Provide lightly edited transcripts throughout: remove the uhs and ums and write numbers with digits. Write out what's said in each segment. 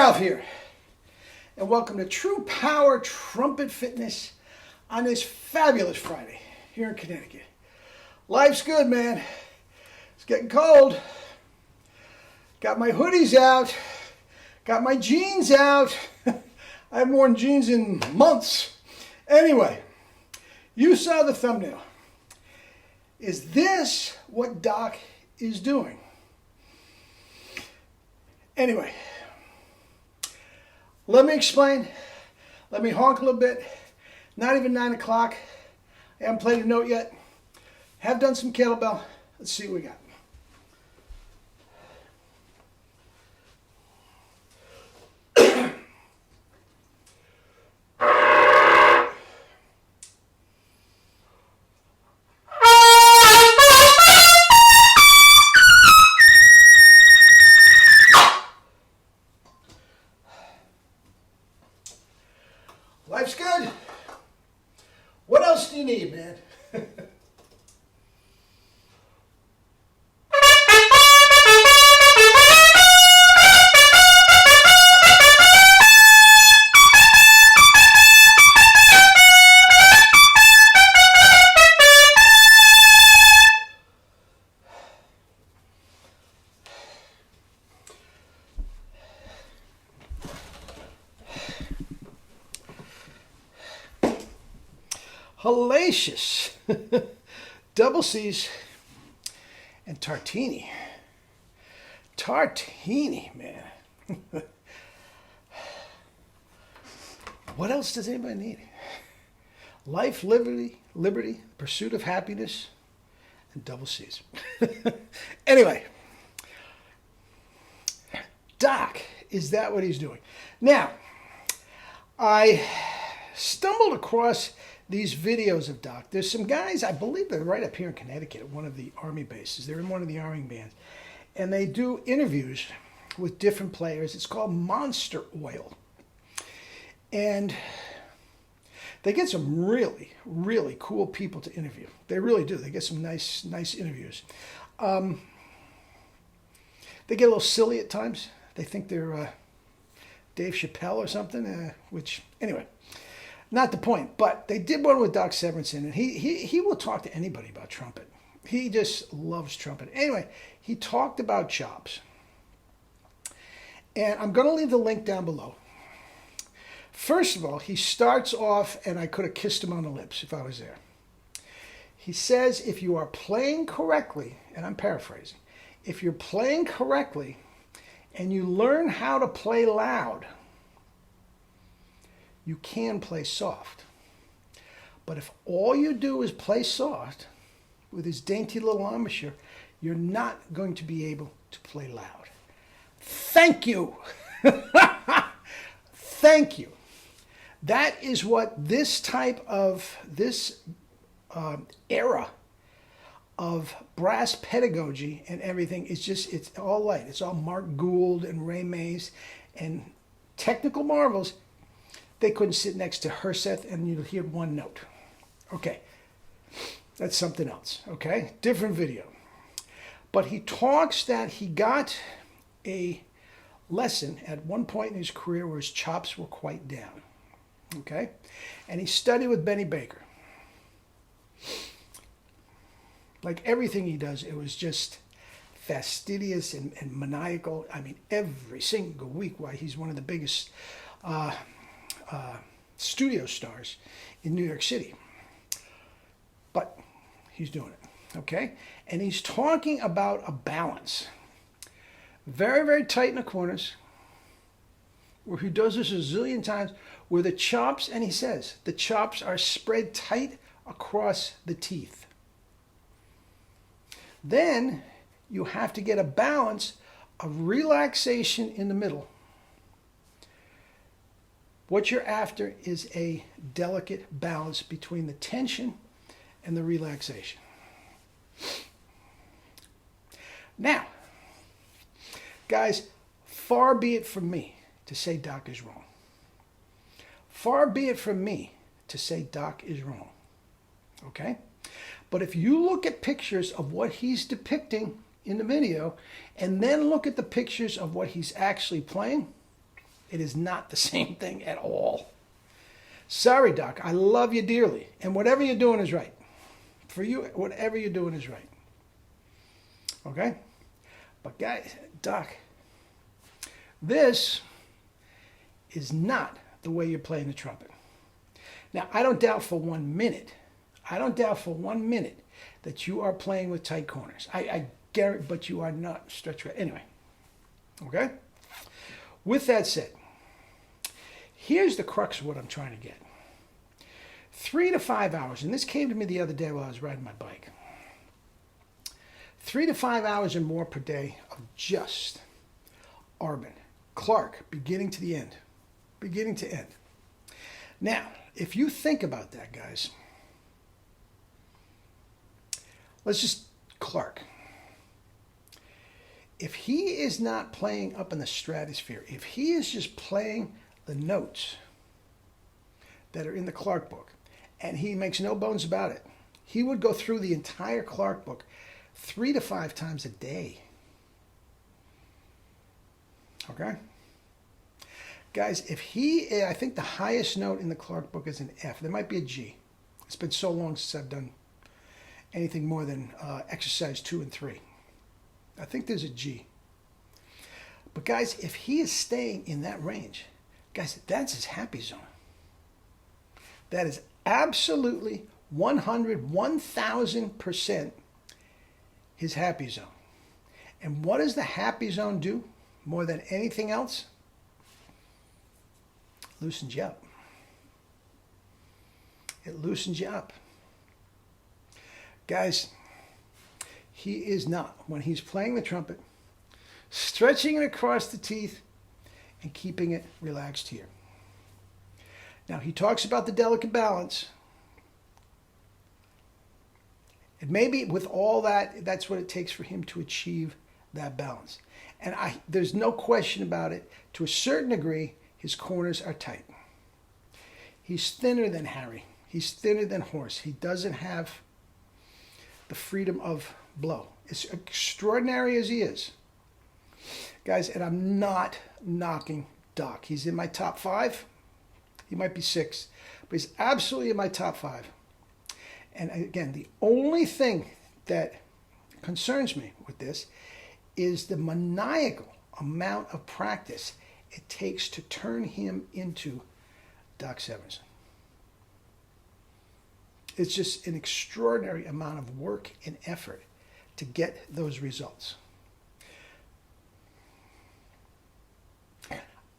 Ralph here, and welcome to True Power Trumpet Fitness on this fabulous Friday here in Connecticut. Life's good, man. It's getting cold. Got my hoodies out. Got my jeans out. I haven't worn jeans in months. Anyway, you saw the thumbnail. Is this what Doc is doing? Anyway, let me explain. Let me honk a little bit. Not even 9 o'clock. I haven't played a note yet. Have done some kettlebell. Let's see what we got. Life's good. What else do you need, man? Hellacious. Double C's and Tartini. Tartini, man. What else does anybody need? Life, liberty, pursuit of happiness, and double C's. Anyway, Doc, is that what he's doing? Now, I stumbled across these videos of Doc. There's some guys, I believe they're right up here in Connecticut at one of the Army bases. They're in one of the Army bands. And they do interviews with different players. It's called Monster Oil. And they get some really, really cool people to interview. They really do. They get some nice interviews. They get a little silly at times. They think they're Dave Chappelle or something, which, anyway. Not the point, but they did one with Doc Severinsen, and he will talk to anybody about trumpet. He just loves trumpet. Anyway, he talked about chops. And I'm going to leave the link down below. First of all, he starts off, and I could have kissed him on the lips if I was there. He says, if you are playing correctly, and I'm paraphrasing, if you're playing correctly and you learn how to play loud, you can play soft. But if all you do is play soft with his dainty little embouchure, you're not going to be able to play loud. Thank you. Thank you. That is what this type of, era of brass pedagogy and everything is just, it's all light. It's all Mark Gould and Ray Mays and technical marvels. They couldn't sit next to Herseth and you'd hear one note. Okay, that's something else, okay? Different video. But he talks that he got a lesson at one point in his career where his chops were quite down, okay? And he studied with Benny Baker. Like everything he does, it was just fastidious and maniacal. I mean, every single week, why he's one of the biggest studio stars in New York City. But he's doing it, okay? And he's talking about a balance. Very, very tight in the corners, where he does this a zillion times, where the chops, and he says, the chops are spread tight across the teeth. Then you have to get a balance of relaxation in the middle. What you're after is a delicate balance between the tension and the relaxation. Now, guys, far be it from me to say Doc is wrong. Far be it from me to say Doc is wrong. Okay? But if you look at pictures of what he's depicting in the video and then look at the pictures of what he's actually playing, It is not the same thing at all. Sorry, Doc. I love you dearly. And whatever you're doing is right. For you, whatever you're doing is right. Okay? But guys, Doc, this is not the way you're playing the trumpet. Now, I don't doubt for 1 minute, that you are playing with tight corners. I guarantee, but you are not stretched. Anyway, okay? With that said, here's the crux of what I'm trying to get. 3 to 5 hours, and this came to me the other day while I was riding my bike. 3 to 5 hours or more per day of just Arbin, Clark, beginning to the end. Beginning to end. Now, if you think about that, guys, let's just, Clark. If he is not playing up in the stratosphere, if he is just playing the notes that are in the Clark book, and he makes no bones about it, he would go through the entire Clark book 3 to 5 times a day. Okay? Guys, if he, I think the highest note in the Clark book is an F. There might be a G. It's been so long since I've done anything more than exercise 2 and 3. I think there's a G. But guys, if he is staying in that range, guys, that's his happy zone. That is absolutely 100, 1,000% his happy zone. And what does the happy zone do more than anything else? Loosens you up. It loosens you up. Guys, he is not, when he's playing the trumpet, stretching it across the teeth and keeping it relaxed here. Now, he talks about the delicate balance. And maybe with all that, that's what it takes for him to achieve that balance. And there's no question about it. To a certain degree, his corners are tight. He's thinner than Harry. He's thinner than Horst. He doesn't have the freedom of blow. As extraordinary as he is. Guys, and I'm not knocking Doc. He's in my top 5. He might be 6. But he's absolutely in my top 5. And again, the only thing that concerns me with this is the maniacal amount of practice it takes to turn him into Doc Severinsen. It's just an extraordinary amount of work and effort to get those results.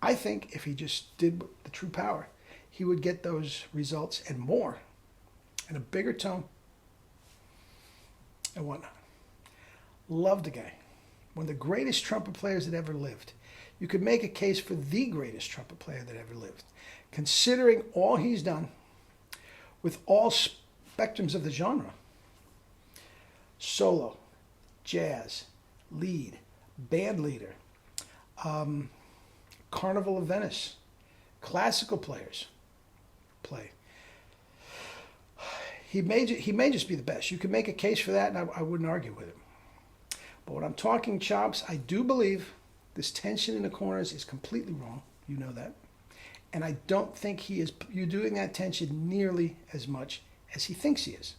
I think if he just did the true power, he would get those results and more, and a bigger tone and whatnot. Love the guy. One of the greatest trumpet players that ever lived. You could make a case for the greatest trumpet player that ever lived, considering all he's done with all spectrums of the genre. Solo, jazz, lead, band leader, Carnival of Venice, classical players play. He may just be the best. You could make a case for that, and I wouldn't argue with him. But when I'm talking chops, I do believe this tension in the corners is completely wrong. You know that. And I don't think you're doing that tension nearly as much as he thinks he is.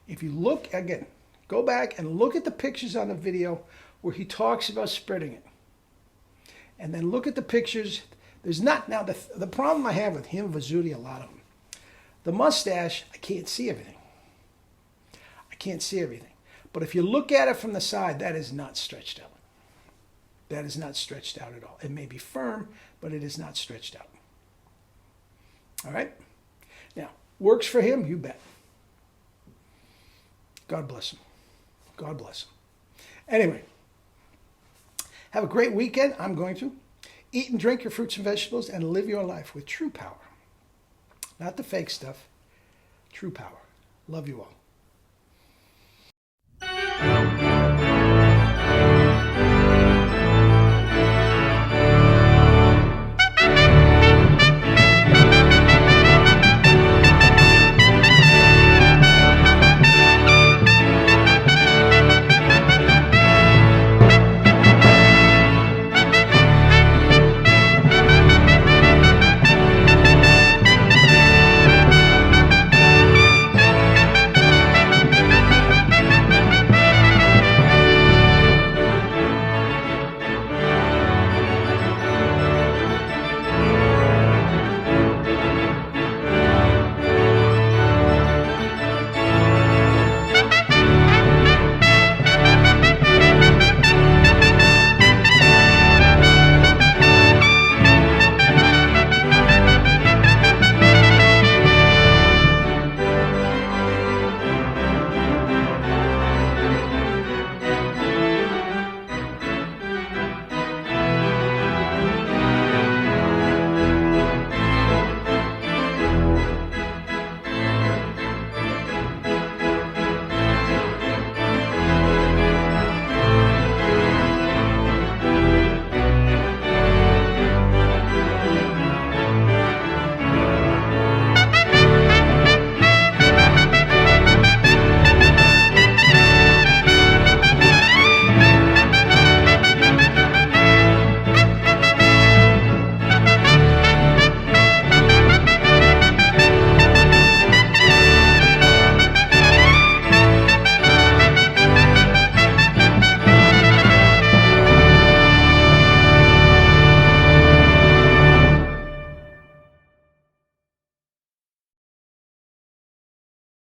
If you look, again, go back and look at the pictures on the video where he talks about spreading it. And then look at the pictures. There's not, now the problem I have with him, Vizzuti, a lot of them. The mustache, I can't see everything. I can't see everything. But if you look at it from the side, that is not stretched out. That is not stretched out at all. It may be firm, but it is not stretched out. All right? Now, works for him, you bet. God bless him. God bless him. Anyway, have a great weekend. I'm going to. Eat and drink your fruits and vegetables and live your life with true power. Not the fake stuff. True power. Love you all.